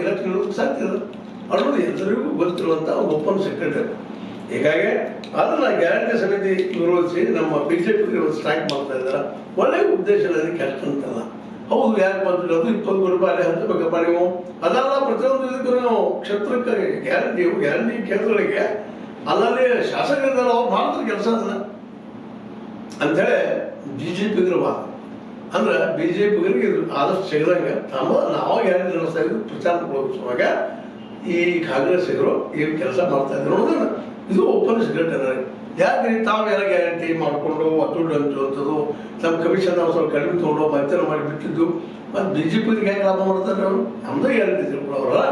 Election ಇರೋದಕ್ಕೆ ಸಾಧ್ಯ ಇದೆ ಅನ್ನೋದು ಎಲ್ಲರಿಗೂ ಗೊತ್ತಿರುವಂಥ ಒಂದು ಓಪನ್ ಸೆಕ್ರೆಟರಿ. ಹೀಗಾಗಿ ಅದನ್ನ ಗ್ಯಾರಂಟಿ ಸಮಿತಿ ವಿರೋಧಿಸಿ ನಮ್ಮ ಬಿಜೆಪಿ ಸ್ಟ್ರೈಕ್ ಮಾಡ್ತಾ ಇದ್ದಾರೆ. ಒಳ್ಳೆಯ ಉದ್ದೇಶ ಕೆಟ್ಟ ಅಂತಲ್ಲ. ಹೌದು, ಯಾಕೆ ಮಾಡ್ತೀವಿ ಅದು 20 ರೂಪಾಯಿ ಹಂಚಬೇಕಪ್ಪ ನೀವು, ಅದೆಲ್ಲ ಪ್ರತಿಯೊಂದು ಇದಕ್ಕೂ ನೀವು ಕ್ಷೇತ್ರಕ್ಕೆ ಗ್ಯಾರಂಟಿ ಕೇಂದ್ರಗಳಿಗೆ ಅಲ್ಲಲ್ಲಿ ಶಾಸಕರಿದ್ದಾರೆ, ಅವ್ರು ಮಾಡ್ತಾರೆ ಕೆಲಸ ಅದನ್ನ ಅಂಥೇಳಿ ಬಿಜೆಪಿಗರ ವಾದ. ಅಂದ್ರೆ ಬಿಜೆಪಿಗರಿಗೆ ಇದು ಆದಷ್ಟು ಸಿಗದಂಗೆ ನಾವು ಗ್ಯಾರಂಟಿ ನಡೆಸ್ತಾ ಇದ್ದು ಪ್ರಚಾರ ಕೊಡೋವಾಗ ಈ ಕಾಂಗ್ರೆಸ್ಸಿಗರು ಈ ಕೆಲಸ ಮಾಡ್ತಾ ಇದ್ರು ಅನ್ನೋದನ್ನ ಇದು ಓಪನ್ ಸೀಕ್ರೆಟ್ ಅನ್ನೋದು. ಯಾಕೆ ತಾವೆಲ್ಲ ಗ್ಯಾರಂಟಿ ಮಾಡಿಕೊಂಡು ದುಡ್ಡು ಹಂಚುವಂಥದ್ದು, ನಮ್ಮ ಕಮಿಷನ್ ನಾವು ಸ್ವಲ್ಪ ಕಡಿಮೆ ತೊಗೊಂಡು ಮಧ್ಯಾಹ್ನ ಮಾಡಿಬಿಟ್ಟಿದ್ದು, ಮತ್ತು ಬಿಜೆಪಿಗೆ ಹೇಗೆ ಲಾಭ ಮಾಡ್ತಾರೆ ಅವರು? ನಮ್ಮದೇ ಗ್ಯಾರಂಟಿ ತಿಳ್ಕೊಳ್ಳೋರಲ್ಲ,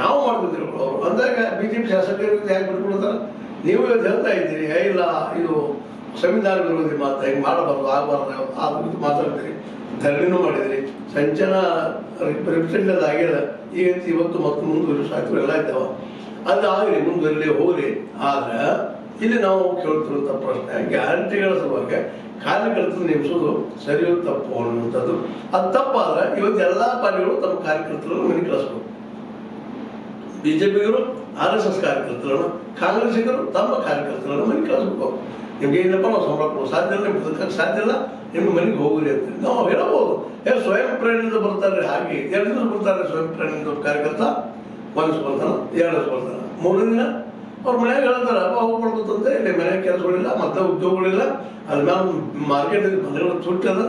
ನಾವು ಮಾಡ್ಕೊಂಡು ತಿಳ್ಕೊಳ್ಳೋರು ಅಂದಾಗ ಬಿಜೆಪಿ ಶಾಸಕರಿಗೆ ಯಾಕೆ ಬಿಟ್ಕೊಳ್ತಾರೆ? ನೀವು ಇವತ್ತು ಹೇಳ್ತಾ ಇದ್ದೀರಿ ಇಲ್ಲ ಇದು ಸಂವಿಧಾನ ವಿರೋಧಿ ಮಾತು, ಹೆಂಗೆ ಮಾಡಬಾರ್ದು ಆಗಬಾರ್ದು ಆ ಮಾತಾಡ್ತೀರಿ, ಧರಣಿನೂ ಮಾಡಿದ್ರಿ, ಸಂಚನ ರಿಪ್ರೆಸೆಂಟೇಟಿವ್ ಆಗ್ಯದ. ಈಗ ಇವತ್ತು ಮತ್ತು ಮುಂದುವರಿ ಸಾಕು ಎಲ್ಲ ಇದ್ದಾವೆ, ಅದು ಆಗಲಿ ಮುಂದುವರಲಿ ಹೋಗಲಿ. ಆದ್ರೆ ಇಲ್ಲಿ ನಾವು ಕೇಳ್ತಿರುವಂಥ ಪ್ರಶ್ನೆ, ಗ್ಯಾರಂಟಿಗಳ ಸಲುವಾಗಿ ಕಾರ್ಯಕರ್ತರು ನೇಮಿಸೋದು ಸರಿಯೋ ತಪ್ಪು ಅನ್ನುವಂಥದ್ದು. ಅದು ತಪ್ಪಾದ್ರೆ ಇವತ್ತು ಎಲ್ಲ ಪಾರ್ಟಿಗಳು ತಮ್ಮ ಕಾರ್ಯಕರ್ತರನ್ನು ಮನೆ ಕಳಿಸ್ಬೇಕು. ಬಿಜೆಪಿಗರು RSS ಕಾರ್ಯಕರ್ತರನ್ನು, ಕಾಂಗ್ರೆಸ್ಸಿಗರು ತಮ್ಮ ಕಾರ್ಯಕರ್ತರನ್ನು ಮನೆ ಕಳಿಸ್ಬೇಕು. ನಿಮ್ಗೆ ಏನಪ್ಪ ನಾವು ಸಂಬಳ ಕೊಡೋ ಸಾಧ್ಯ ಇಲ್ಲ, ನಿಮ್ಗೆ ಬದುಕಕ್ಕೆ ಸಾಧ್ಯ ಇಲ್ಲ, ನಿಮ್ಮ ಮನೆಗೆ ಹೋಗ್ರಿ ಅಂತ ನಾವು ಹೇಳಬಹುದು. ಸ್ವಯಂ ಪ್ರೇರಣೆಯಿಂದ ಬರ್ತಾರೆ, ಹಾಗೆ 2 ದಿವಸ ಬರ್ತಾರೆ ಸ್ವಯಂ ಪ್ರೇರಣೆಯಿಂದ ಕಾರ್ಯಕರ್ತ, 1 ದಿವಸ ಬರ್ತಾನೆ, 2 ದಿವಸ ಬರ್ತಾನೆ, 3ನೇ ದಿನ ಅವ್ರ ಮನೆಯಾಗ ಹೇಳ್ತಾರೆ ಅಪ್ಪ ಹೋಗ್ಬಾರ್ದಂತೆ, ಇಲ್ಲಿ ಮನೆಯಾಗ ಕೆಲಸಗಳಿಲ್ಲ, ಮತ್ತೆ ಉದ್ಯೋಗಗಳಿಲ್ಲ, ಅಲ್ಲಿ ನಾವು ಮಾರ್ಕೆಟಿಗೆ ಮನೆಗಳು ತುಟ್ಟದ,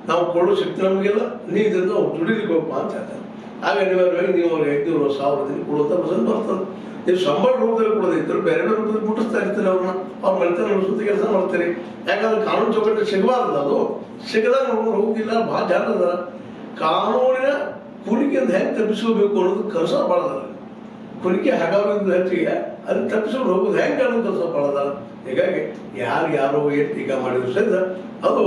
ನಾವು ಕೊಡೋ ಶಕ್ತಿ ನಮಗಿಲ್ಲ, ನೀ ಇದರಿಂದ ದುಡಿಲಿಕ್ಕೆ ಹೋಗಪ್ಪ ಅಂತ ಹೇಳ್ತಾರೆ. ಆಗ ಅನಿವಾರ್ಯವಾಗಿ ನೀವು ಅವ್ರಿಗೆ 500 1000 ದಿನ ಕೊಡುವಂಥ ಪರ್ಸೆಂಟ್ ಬರ್ತದೆ. ನೀವು ಸಂಬಳ ರೂಪದಲ್ಲಿ ಕೊಡೋದಿದ್ರು ಬೇರೆ ಬೇರೆ ರೂಪದಲ್ಲಿ ಮುಟ್ಟಿಸ್ತಾ ಇರ್ತೀರಿ ಅವ್ರನ್ನ, ಅವ್ರ ಮನೆತನ ನಡೆಸುತ್ತ ಕೆಲಸ ಮಾಡ್ತೀರಿ. ಯಾಕಂದ್ರೆ ಕಾನೂನು ಚೌಕಟ್ಟು ಸಿಗಬಾರ್ದು, ಅದು ಸಿಗದಾಗ ನೋಡ್ಕೊಂಡು ಹೋಗಿಲ್ಲ. ಭಾಳ ಜನ ಅದ ಕಾನೂನಿನ ಕುಣಿಕೆಯಿಂದ ಹೆಂಗೆ ತಪ್ಪಿಸ್ಕೋಬೇಕು ಅನ್ನೋದು ಕನಸ ಬಾಳದಾರ. ಕುಣಿಕೆ ಹಾಗಾಗೋದು ಹೆಚ್ಚಿಗೆ ಅದನ್ನ ತಪ್ಪಿಸ್ಕೊಂಡು ಹೋಗೋದು ಹೆಂಗೆ ಅನ್ನೋದು ಕನಸ ಬಾಳದಾರ. ಹೀಗಾಗಿ ಯಾರು ಏನು ಟೀಕಾ ಮಾಡಿದ್ರು ಸಹಿತ ಅದು